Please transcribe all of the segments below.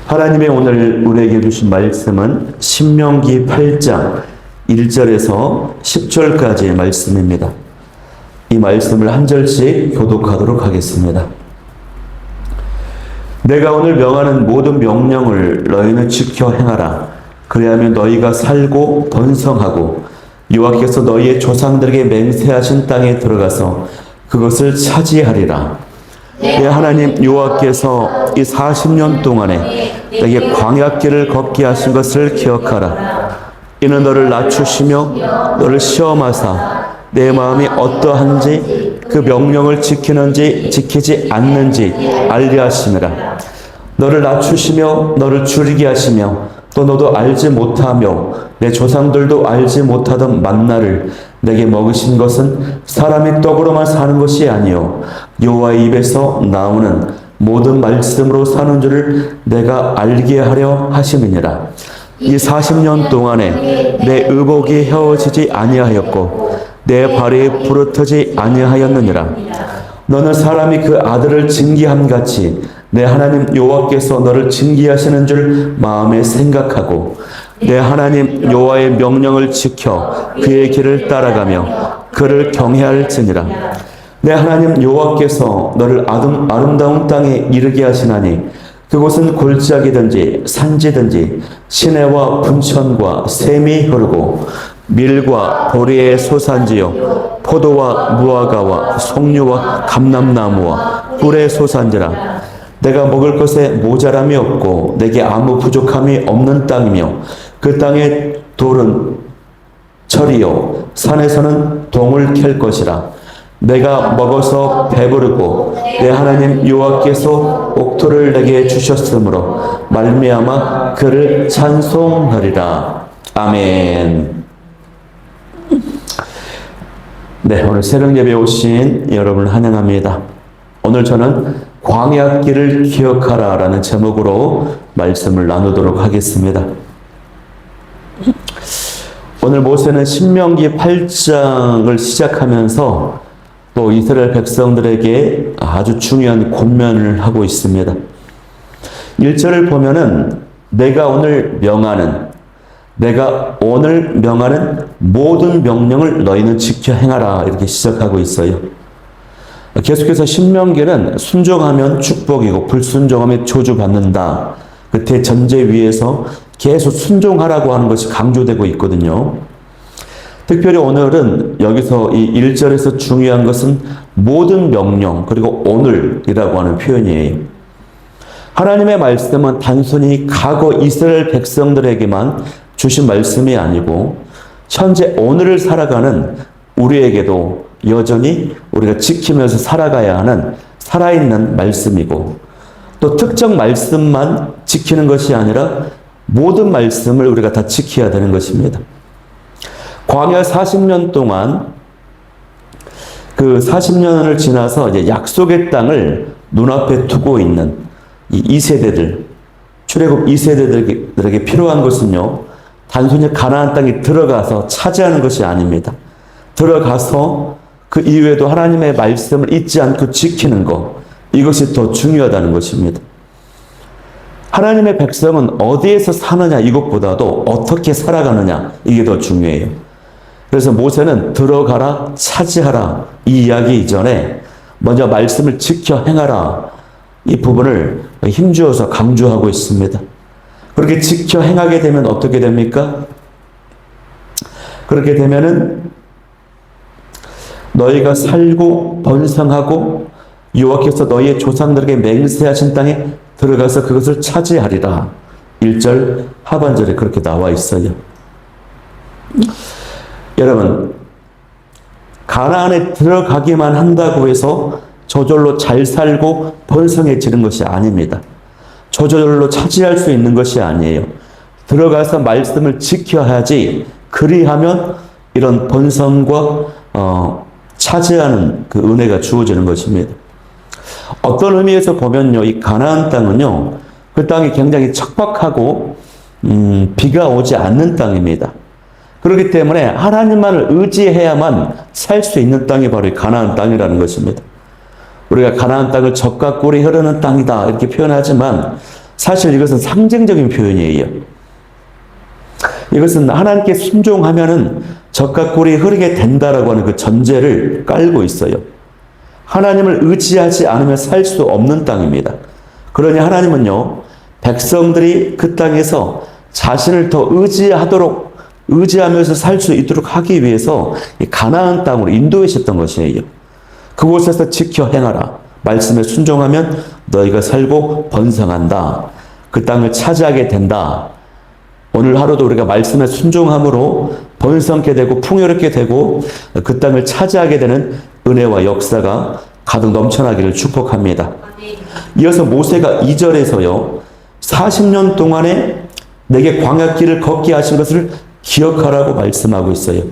하나님의 오늘 우리에게 주신 말씀은 신명기 8장 1절에서 10절까지의 말씀입니다. 이 말씀을 한 절씩 교독하도록 하겠습니다. 내가 오늘 명하는 모든 명령을 너희는 지켜 행하라. 그리하면 너희가 살고 번성하고 여호와께서 너희의 조상들에게 맹세하신 땅에 들어가서 그것을 차지하리라. 내 하나님 여호와께서 이 40년 동안에 내게 광야길을 걷게 하신 것을 기억하라. 이는 너를 낮추시며 너를 시험하사 내 마음이 어떠한지 그 명령을 지키는지 지키지 않는지 알게 하심이라. 너를 낮추시며 너를 줄이게 하시며 또 너도 알지 못하며 내 조상들도 알지 못하던 만나를 내게 먹으신 것은 사람이 떡으로만 사는 것이 아니요 여호와의 입에서 나오는 모든 말씀으로 사는 줄을 내가 알게 하려 하심이니라. 이 40년 동안에 내 의복이 헤어지지 아니하였고 내 발이 부르트지 아니하였느니라. 너는 사람이 그 아들을 징계함 같이 내 하나님 여호와께서 너를 징계하시는 줄 마음에 생각하고 내 하나님 여호와의 명령을 지켜 그의 길을 따라가며 그를 경외할지니라. 내 하나님 여호와께서 너를 아름다운 땅에 이르게 하시나니 그곳은 골짜기든지 산지든지 시내와 분천과 샘이 흐르고 밀과 보리의 소산지요 포도와 무화과와 석류와 감람나무와 꿀의 소산지라. 내가 먹을 것에 모자람이 없고 내게 아무 부족함이 없는 땅이며 그 땅의 돌은 철이요 산에서는 동을 캘 것이라. 내가 먹어서 배부르고 내 하나님 여호와께서 옥토를 내게 주셨으므로 말미암아 그를 찬송하리라. 아멘. 네, 오늘 새벽 예배에 오신 여러분을 환영합니다. 오늘 저는 광야길을 기억하라 라는 제목으로 말씀을 나누도록 하겠습니다. 오늘 모세는 신명기 8장을 시작하면서 또 이스라엘 백성들에게 아주 중요한 권면을 하고 있습니다. 1절을 보면은 내가 오늘 명하는 모든 명령을 너희는 지켜 행하라 이렇게 시작하고 있어요. 계속해서 신명기는 순종하면 축복이고 불순종하면 저주받는다. 그 대전제 위에서 계속 순종하라고 하는 것이 강조되고 있거든요. 특별히 오늘은 여기서 이 1절에서 중요한 것은 모든 명령 그리고 오늘이라고 하는 표현이에요. 하나님의 말씀은 단순히 과거 이스라엘 백성들에게만 주신 말씀이 아니고 현재 오늘을 살아가는 우리에게도 여전히 우리가 지키면서 살아가야 하는 살아있는 말씀이고 또 특정 말씀만 지키는 것이 아니라 모든 말씀을 우리가 다 지켜야 되는 것입니다. 광야 40년 동안 그 40년을 지나서 이제 약속의 땅을 눈앞에 두고 있는 이 2세대들, 출애굽 2세대들에게 필요한 것은요, 단순히 가나안 땅에 들어가서 차지하는 것이 아닙니다. 들어가서 그 이후에도 하나님의 말씀을 잊지 않고 지키는 것, 이것이 더 중요하다는 것입니다. 하나님의 백성은 어디에서 사느냐 이것보다도 어떻게 살아가느냐 이게 더 중요해요. 그래서 모세는 들어가라 차지하라 이 이야기 이전에 먼저 말씀을 지켜 행하라 이 부분을 힘주어서 강조하고 있습니다. 그렇게 지켜 행하게 되면 어떻게 됩니까? 그렇게 되면은 너희가 살고 번성하고 여호와께서 너희의 조상들에게 맹세하신 땅에 들어가서 그것을 차지하리라. 1절 하반절에 그렇게 나와 있어요. 여러분, 가나안에 들어가기만 한다고 해서 저절로 잘 살고 번성해지는 것이 아닙니다. 저절로 차지할 수 있는 것이 아니에요. 들어가서 말씀을 지켜야지 그리하면 이런 번성과 차지하는 그 은혜가 주어지는 것입니다. 어떤 의미에서 보면요, 이 가나안 땅은요, 그 땅이 굉장히 척박하고 비가 오지 않는 땅입니다. 그렇기 때문에 하나님만을 의지해야만 살 수 있는 땅이 바로 이 가나안 땅이라는 것입니다. 우리가 가나안 땅을 젖과 꿀이 흐르는 땅이다 이렇게 표현하지만 사실 이것은 상징적인 표현이에요. 이것은 하나님께 순종하면은 젖과 꿀이 흐르게 된다라고 하는 그 전제를 깔고 있어요. 하나님을 의지하지 않으면 살 수 없는 땅입니다. 그러니 하나님은요, 백성들이 그 땅에서 자신을 더 의지하면서 살 수 있도록 하기 위해서 가나안 땅으로 인도하셨던 것이에요. 그곳에서 지켜 행하라. 말씀에 순종하면 너희가 살고 번성한다. 그 땅을 차지하게 된다. 오늘 하루도 우리가 말씀에 순종함으로 번성케 되고 풍요롭게 되고 그 땅을 차지하게 되는 은혜와 역사가 가득 넘쳐나기를 축복합니다. 이어서 모세가 2절에서요. 40년 동안에 내게 광야길을 걷게 하신 것을 기억하라고 말씀하고 있어요.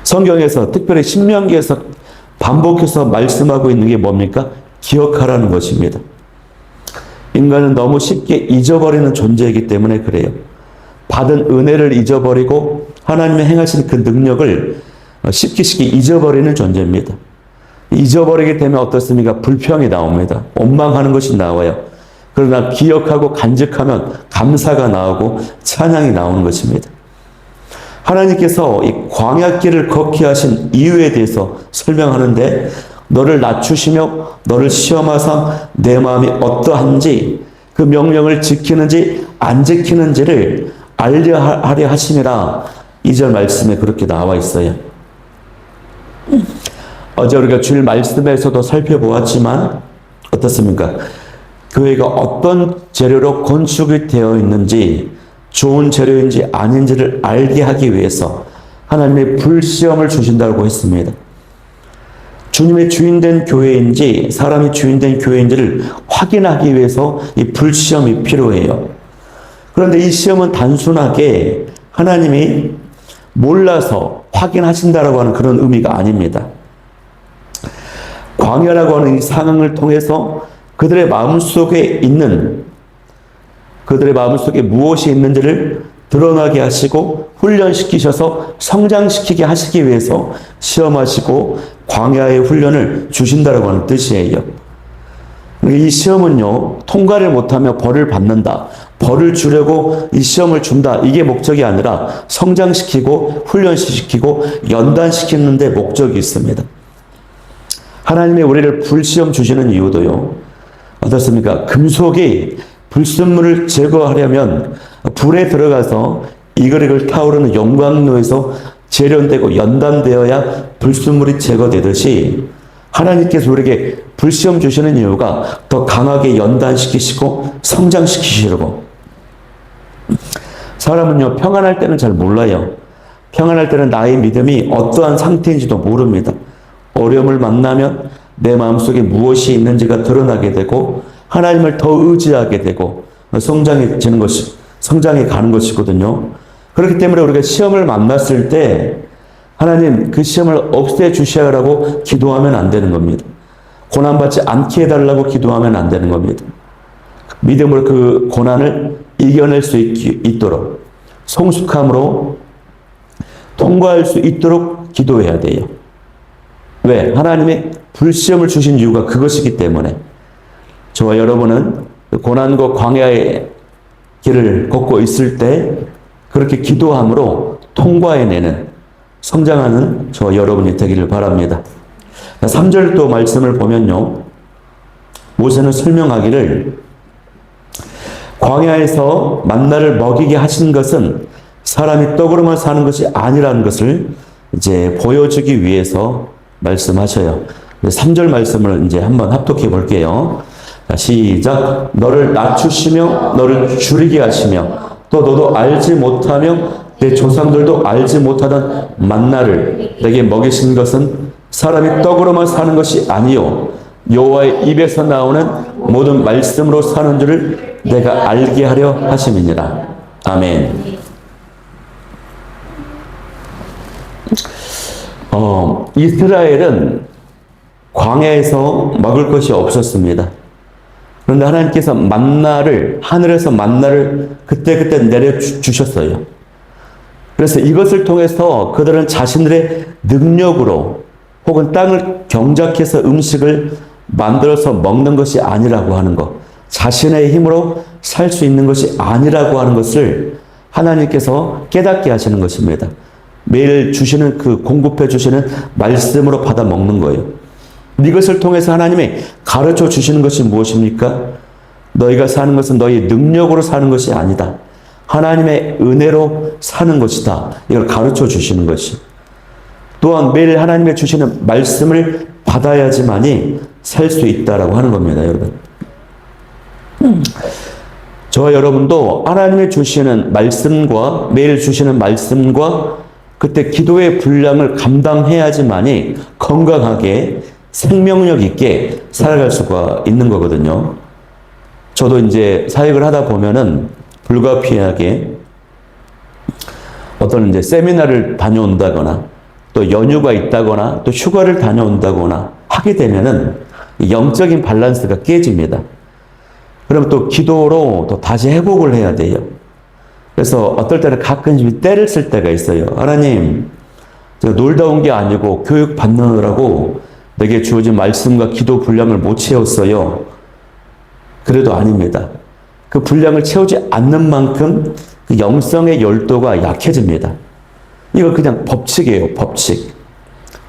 성경에서 특별히 신명기에서 반복해서 말씀하고 있는 게 뭡니까? 기억하라는 것입니다. 인간은 너무 쉽게 잊어버리는 존재이기 때문에 그래요. 받은 은혜를 잊어버리고 하나님의 행하신 그 능력을 쉽게 잊어버리는 존재입니다. 잊어버리게 되면 어떻습니까? 불평이 나옵니다. 원망하는 것이 나와요. 그러나 기억하고 간직하면 감사가 나오고 찬양이 나오는 것입니다. 하나님께서 이 광야길을 걷게 하신 이유에 대해서 설명하는데 너를 낮추시며 너를 시험하사 내 마음이 어떠한지 그 명령을 지키는지 안 지키는지를 알려하려 하심이라 2절 말씀에 그렇게 나와 있어요. 어제 우리가 주일 말씀에서도 살펴보았지만 어떻습니까? 교회가 어떤 재료로 건축이 되어 있는지 좋은 재료인지 아닌지를 알게 하기 위해서 하나님의 불시험을 주신다고 했습니다. 주님의 주인된 교회인지 사람이 주인된 교회인지를 확인하기 위해서 이 불시험이 필요해요. 그런데 이 시험은 단순하게 하나님이 몰라서 확인하신다라고 하는 그런 의미가 아닙니다. 광야라고 하는 이 상황을 통해서 그들의 마음속에 무엇이 있는지를 드러나게 하시고 훈련시키셔서 성장시키게 하시기 위해서 시험하시고 광야의 훈련을 주신다라고 하는 뜻이에요. 이 시험은요, 통과를 못하면 벌을 받는다. 벌을 주려고 이 시험을 준다. 이게 목적이 아니라 성장시키고 훈련시키고 연단시키는 데 목적이 있습니다. 하나님이 우리를 불시험 주시는 이유도요. 어떻습니까? 금속이 불순물을 제거하려면 불에 들어가서 이글이글 타오르는 용광로에서 재련되고 연단되어야 불순물이 제거되듯이 하나님께서 우리에게 불시험 주시는 이유가 더 강하게 연단시키시고 성장시키시려고. 사람은요, 평안할 때는 잘 몰라요. 평안할 때는 나의 믿음이 어떠한 상태인지도 모릅니다. 어려움을 만나면 내 마음속에 무엇이 있는지가 드러나게 되고 하나님을 더 의지하게 되고 성장해 가는 것이거든요. 그렇기 때문에 우리가 시험을 만났을 때 하나님 그 시험을 없애 주셔라고 기도하면 안 되는 겁니다. 고난받지 않게 해달라고 기도하면 안 되는 겁니다. 믿음으로 그 고난을 이겨낼 수 있도록 성숙함으로 통과할 수 있도록 기도해야 돼요. 왜? 하나님의 불시험을 주신 이유가 그것이기 때문에 저와 여러분은 고난과 광야의 길을 걷고 있을 때 그렇게 기도함으로 통과해내는 성장하는 저와 여러분이 되기를 바랍니다. 3절 또 말씀을 보면요. 모세는 설명하기를 광야에서 만나를 먹이게 하신 것은 사람이 떡으로만 사는 것이 아니라는 것을 이제 보여주기 위해서 말씀하셔요. 3절 말씀을 이제 한번 합독해 볼게요. 시작. 너를 낮추시며 너를 줄이게 하시며 또 너도 알지 못하며 내 조상들도 알지 못하던 만나를 내게 먹이신 것은 사람이 떡으로만 사는 것이 아니요 여호와의 입에서 나오는 모든 말씀으로 사는 줄을 내가 알게 하려 하심이니라. 아멘. 이스라엘은 광야에서 먹을 것이 없었습니다. 그런데 하나님께서 하늘에서 만나를 그때그때 내려주셨어요. 그래서 이것을 통해서 그들은 자신들의 능력으로 혹은 땅을 경작해서 음식을 만들어서 먹는 것이 아니라고 하는 것. 자신의 힘으로 살 수 있는 것이 아니라고 하는 것을 하나님께서 깨닫게 하시는 것입니다. 매일 주시는 그 공급해 주시는 말씀으로 받아 먹는 거예요. 이것을 통해서 하나님이 가르쳐 주시는 것이 무엇입니까? 너희가 사는 것은 너희 능력으로 사는 것이 아니다. 하나님의 은혜로 사는 것이다. 이걸 가르쳐 주시는 것이. 또한 매일 하나님의 주시는 말씀을 받아야지만이 살 수 있다라고 하는 겁니다, 여러분. 저와 여러분도 하나님의 주시는 말씀과 매일 주시는 말씀과 그때 기도의 분량을 감당해야지만이 건강하게 생명력 있게 살아갈 수가 있는 거거든요. 저도 이제 사역을 하다 보면은 불가피하게 어떤 이제 세미나를 다녀온다거나 또 연휴가 있다거나 또 휴가를 다녀온다거나 하게 되면은 영적인 밸런스가 깨집니다. 그럼 또 기도로 또 다시 회복을 해야 돼요. 그래서 어떨 때는 가끔씩 때를 쓸 때가 있어요. 하나님, 제가 놀다 온 게 아니고 교육 받느라고 내게 주어진 말씀과 기도 분량을 못 채웠어요. 그래도 아닙니다. 그 분량을 채우지 않는 만큼 그 영성의 열도가 약해집니다. 이거 그냥 법칙이에요, 법칙.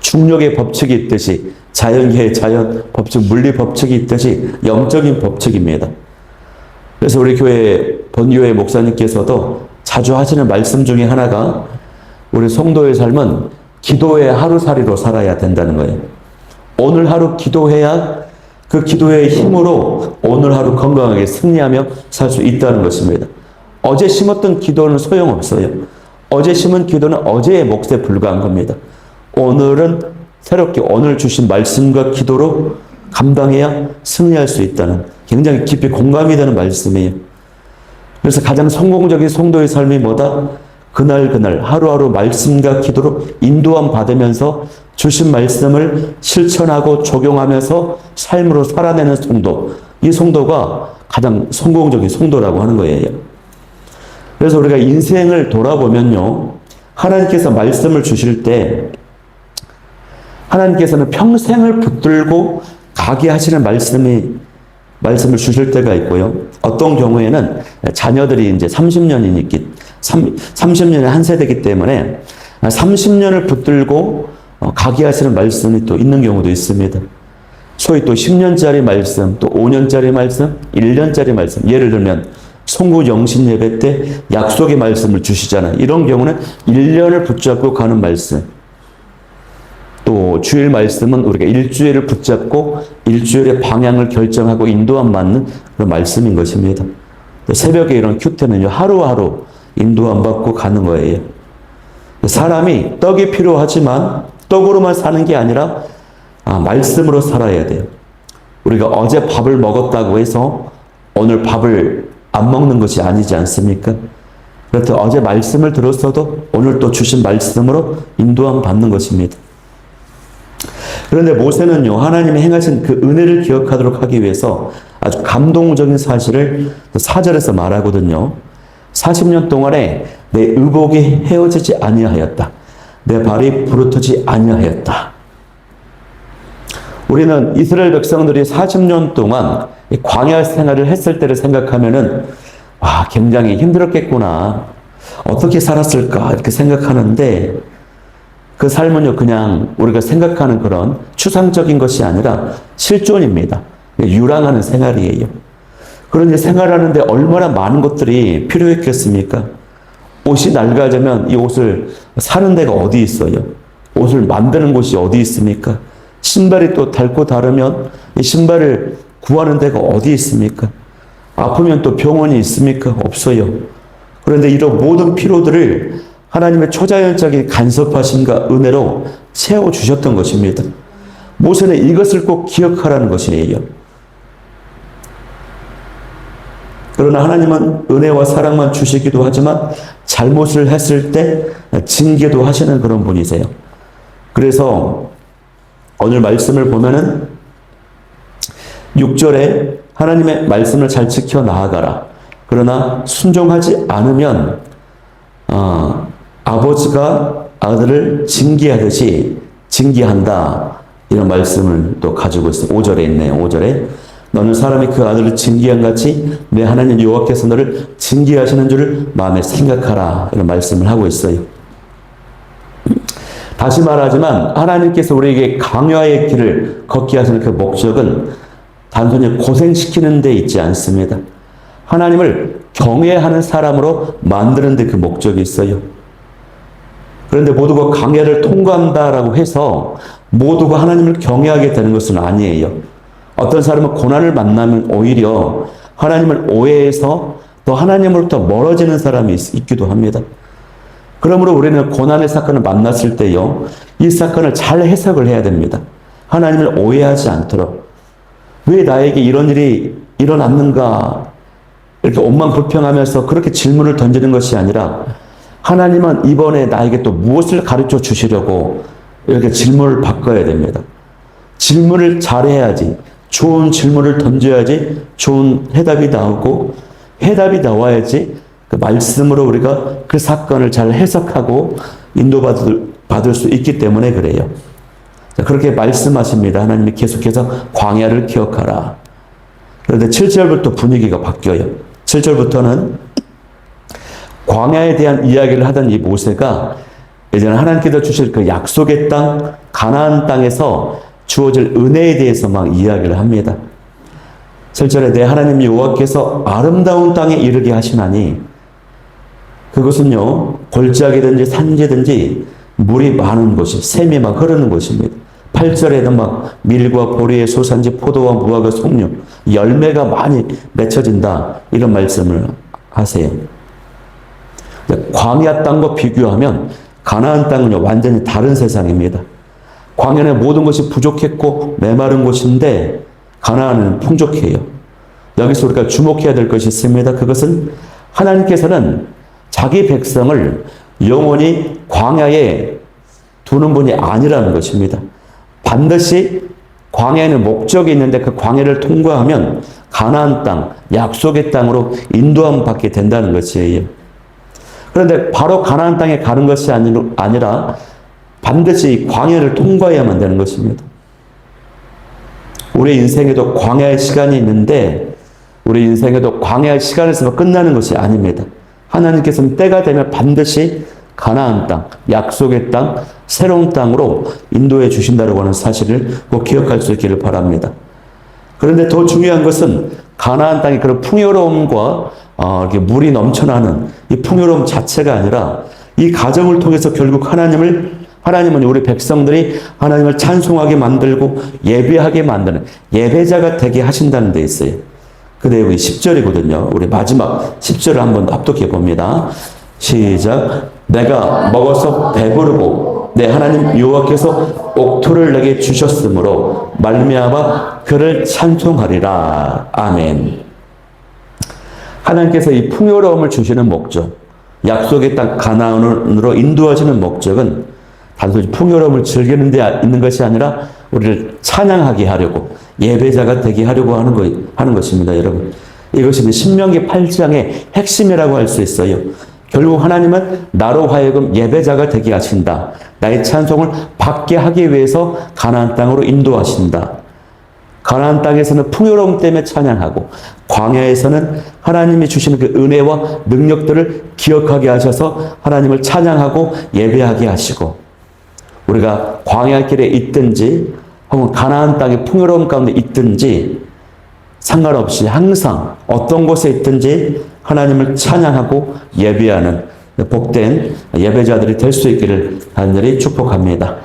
중력의 법칙이 있듯이 자연계의 자연 법칙, 물리 법칙이 있듯이 영적인 법칙입니다. 그래서 우리 교회 본교회 목사님께서도 자주 하시는 말씀 중에 하나가 우리 성도의 삶은 기도의 하루살이로 살아야 된다는 거예요. 오늘 하루 기도해야 그 기도의 힘으로 오늘 하루 건강하게 승리하며 살 수 있다는 것입니다. 어제 심었던 기도는 소용없어요. 어제 심은 기도는 어제의 몫에 불과한 겁니다. 오늘은 새롭게 오늘 주신 말씀과 기도로 감당해야 승리할 수 있다는 굉장히 깊이 공감이 되는 말씀이에요. 그래서 가장 성공적인 성도의 삶이 뭐다? 그날 하루하루 말씀과 기도로 인도함 받으면서 주신 말씀을 실천하고 적용하면서 삶으로 살아내는 성도. 이 성도가 가장 성공적인 성도라고 하는 거예요. 그래서 우리가 인생을 돌아보면요. 하나님께서 말씀을 주실 때 하나님께서는 평생을 붙들고 가게 하시는 말씀을 주실 때가 있고요. 어떤 경우에는 자녀들이 이제 30년의 한 세대이기 때문에 30년을 붙들고 가게 하시는 말씀이 또 있는 경우도 있습니다. 소위 또 10년짜리 말씀, 또 5년짜리 말씀, 1년짜리 말씀. 예를 들면 송구 영신 예배 때 약속의 말씀을 주시잖아요. 이런 경우는 1년을 붙잡고 가는 말씀. 또 주일 말씀은 우리가 일주일을 붙잡고 일주일의 방향을 결정하고 인도함 받는 그런 말씀인 것입니다. 새벽에 이런 큐테는요, 하루하루 인도함 받고 가는 거예요. 사람이 떡이 필요하지만 떡으로만 사는 게 아니라 말씀으로 살아야 돼요. 우리가 어제 밥을 먹었다고 해서 오늘 밥을 안 먹는 것이 아니지 않습니까? 그렇듯 어제 말씀을 들었어도 오늘 또 주신 말씀으로 인도함 받는 것입니다. 그런데 모세는요, 하나님이 행하신 그 은혜를 기억하도록 하기 위해서 아주 감동적인 사실을 4절에서 말하거든요. 40년 동안에 내 의복이 헤어지지 아니하였다. 내 발이 부르트지 아니하였다. 우리는 이스라엘 백성들이 40년 동안 광야 생활을 했을 때를 생각하면은 와, 굉장히 힘들었겠구나. 어떻게 살았을까? 이렇게 생각하는데 그 삶은요, 그냥 우리가 생각하는 그런 추상적인 것이 아니라 실존입니다. 유랑하는 생활이에요. 그런데 생활하는데 얼마나 많은 것들이 필요했겠습니까? 옷이 낡아지면 이 옷을 사는 데가 어디 있어요? 옷을 만드는 곳이 어디 있습니까? 신발이 또 닳고 닳으면 이 신발을 구하는 데가 어디 있습니까? 아프면 또 병원이 있습니까? 없어요. 그런데 이런 모든 필요들을 하나님의 초자연적인 간섭하심과 은혜로 채워주셨던 것입니다. 모세는 이것을 꼭 기억하라는 것이에요. 그러나 하나님은 은혜와 사랑만 주시기도 하지만 잘못을 했을 때 징계도 하시는 그런 분이세요. 그래서 오늘 말씀을 보면은 6절에 하나님의 말씀을 잘 지켜 나아가라. 그러나 순종하지 않으면 아버지가 아들을 징계하듯이 징계한다. 이런 말씀을 또 가지고 있어요. 5절에 있네요. 5절에 너는 사람이 그 아들을 징계한 같이 내 하나님 여호와께서 너를 징계하시는 줄을 마음에 생각하라. 이런 말씀을 하고 있어요. 다시 말하지만 하나님께서 우리에게 강야의 길을 걷게 하시는 그 목적은 단순히 고생시키는 데 있지 않습니다. 하나님을 경외하는 사람으로 만드는 데 그 목적이 있어요. 그런데 모두가 강야를 통과한다라고 해서 모두가 하나님을 경외하게 되는 것은 아니에요. 어떤 사람은 고난을 만나면 오히려 하나님을 오해해서 또 하나님으로부터 멀어지는 사람이 있기도 합니다. 그러므로 우리는 고난의 사건을 만났을 때요, 이 사건을 잘 해석을 해야 됩니다. 하나님을 오해하지 않도록. 왜 나에게 이런 일이 일어났는가? 이렇게 온만 불평하면서 그렇게 질문을 던지는 것이 아니라 하나님은 이번에 나에게 또 무엇을 가르쳐 주시려고 이렇게 질문을 바꿔야 됩니다. 질문을 잘해야지. 좋은 질문을 던져야지 좋은 해답이 나오고, 해답이 나와야지 그 말씀으로 우리가 그 사건을 잘 해석하고 인도받을 수 있기 때문에 그래요. 그렇게 말씀하십니다. 하나님이 계속해서 광야를 기억하라. 그런데 7절부터 분위기가 바뀌어요. 7절부터는 광야에 대한 이야기를 하던 이 모세가 예전에 하나님께서 주실 그 약속의 땅, 가나안 땅에서 주어질 은혜에 대해서 막 이야기를 합니다. 7절에 내 하나님 여호와께서 아름다운 땅에 이르게 하시나니 그것은요, 골짜기든지 산지든지 물이 많은 곳이, 샘이 막 흐르는 곳입니다. 8절에는 막 밀과 보리의 소산지, 포도와 무화과, 송류, 열매가 많이 맺혀진다. 이런 말씀을 하세요. 광야 땅과 비교하면 가나안 땅은요, 완전히 다른 세상입니다. 광야는 모든 것이 부족했고 메마른 곳인데 가나안은 풍족해요. 여기서 우리가 주목해야 될 것이 있습니다. 그것은 하나님께서는 자기 백성을 영원히 광야에 두는 분이 아니라는 것입니다. 반드시 광야에는 목적이 있는데 그 광야를 통과하면 가나안 땅, 약속의 땅으로 인도함 받게 된다는 것이에요. 그런데 바로 가나안 땅에 가는 것이 아니라 반드시 광야를 통과해야만 되는 것입니다. 우리 인생에도 광야의 시간이 있는데 우리 인생에도 광야의 시간에서 끝나는 것이 아닙니다. 하나님께서는 때가 되면 반드시 가나안 땅, 약속의 땅, 새로운 땅으로 인도해 주신다고 하는 사실을 꼭 기억할 수 있기를 바랍니다. 그런데 더 중요한 것은 가나안 땅의 그런 풍요로움과 이렇게 물이 넘쳐나는 이 풍요로움 자체가 아니라 이 과정을 통해서 결국 하나님은 우리 백성들이 하나님을 찬송하게 만들고 예배하게 만드는 예배자가 되게 하신다는 데 있어요. 그 내용이 10절이거든요. 우리 마지막 10절을 한번 합독해 봅니다. 시작. 내가 먹어서 배부르고 내 하나님 여호와께서 옥토를 내게 주셨으므로 말미암아 그를 찬송하리라. 아멘. 하나님께서 이 풍요로움을 주시는 목적, 약속의 땅 가나안으로 인도하시는 목적은 단순히 풍요로움을 즐기는 데 있는 것이 아니라 우리를 찬양하게 하려고, 예배자가 되게 하려고 하는 것입니다, 여러분. 이것이 신명기 8장의 핵심이라고 할 수 있어요. 결국 하나님은 나로 하여금 예배자가 되게 하신다. 나의 찬송을 받게 하기 위해서 가나안 땅으로 인도하신다. 가나안 땅에서는 풍요로움 때문에 찬양하고 광야에서는 하나님이 주시는 그 은혜와 능력들을 기억하게 하셔서 하나님을 찬양하고 예배하게 하시고, 우리가 광야길에 있든지 혹은 가나안 땅의 풍요로움 가운데 있든지 상관없이 항상 어떤 곳에 있든지 하나님을 찬양하고 예배하는 복된 예배자들이 될 수 있기를 간절히 축복합니다.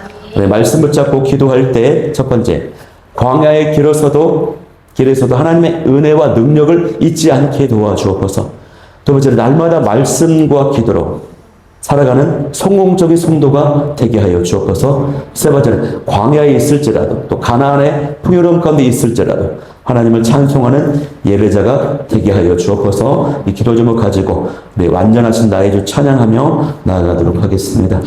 말씀 붙잡고 기도할 때 첫 번째, 광야의 길에서도 하나님의 은혜와 능력을 잊지 않게 도와주옵소서. 두 번째로 날마다 말씀과 기도로 살아가는 성공적인 성도가 되게 하여 주옵소서. 세 번째는 광야에 있을지라도 또 가나안의 풍요로움 가운데 있을지라도 하나님을 찬송하는 예배자가 되게 하여 주옵소서. 이 기도 제목 가지고 우리 완전하신 나의 주 찬양하며 나아가도록 하겠습니다.